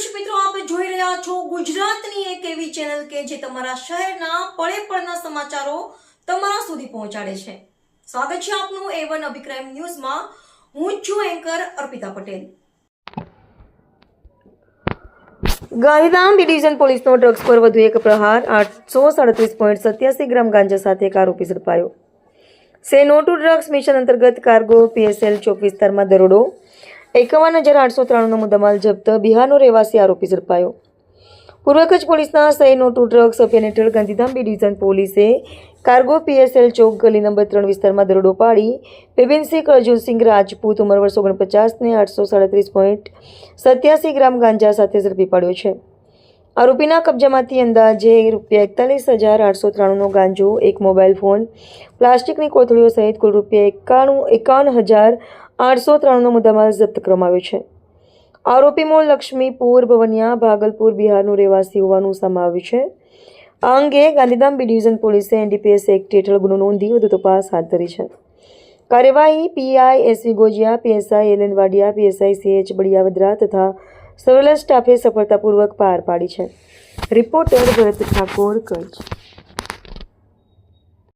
દર્શક મિત્રો, આપ જોઈ રહ્યા છો ગુજરાતની એક એવી ચેનલ કે જે તમારા શહેરના પળે પળના સમાચારો તમારા સુધી પહોંચાડે છે. સ્વાગત છે આપનું A1 અભિક્રાઇમ ન્યૂઝમાં. હું છું anchor Arpita Patel. Gandhidham B division પોલીસનો ડ્રગ્સ પર વધુ એક પ્રહાર. 837.87 ગ્રામ ગાંજા સાથે એક આરોપી ઝડપાયો. સે નો ટુ ડ્રગ્સ મિશન અંતર્ગત કાર્ગો PSL ચોક વિસ્તારમાં દરોડો. 51,893નો મુદ્દામાલ જપ્ત. બિહારનો રહેવાસી આરોપી ઝડપાયો. પૂર્વ કચ્છ પોલીસના સે નો ટુ ડ્રગ્સ અભિયાન હેઠળ ગાંધીધામ બી ડિવિઝન પોલીસે કાર્ગો PSL ચોક ગલી નંબર 3 વિસ્તારમાં દરોડો પાડી વિપિનસિંહ અર્જુનસિંહ રાજપૂત ઉંમર વર્ષ 49ને 837.87 ગ્રામ ગાંજા સાથે ઝડપી પાડ્યો છે. આરોપીના કબજામાંથી અંદાજે ₹41,893નો ગાંજો, એક મોબાઈલ ફોન, પ્લાસ્ટિકની કોથળીઓ સહિત કુલ ₹51,893નો મુદ્દામાલ જપ્ત કરવામાં આવ્યો છે. આરોપી મૂળ લક્ષ્મીપુર ભવનિયા ભાગલપુર બિહારનું રહેવાસી હોવાનું સામે આવ્યું છે. આ અંગે ગાંધીધામ બી ડિવિઝન પોલીસે NDPS એક્ટ હેઠળ ગુનો નોંધી વધુ તપાસ હાથ ધરી છે. કાર્યવાહી PI SV Gojiya, PSI LN Vadiya, PSI CH બળિયાવદરા તથા સર્વેલન્સ સ્ટાફે સફળતાપૂર્વક પાર પાડી છે. રિપોર્ટર ભરત ઠાકોર, કચ્છ.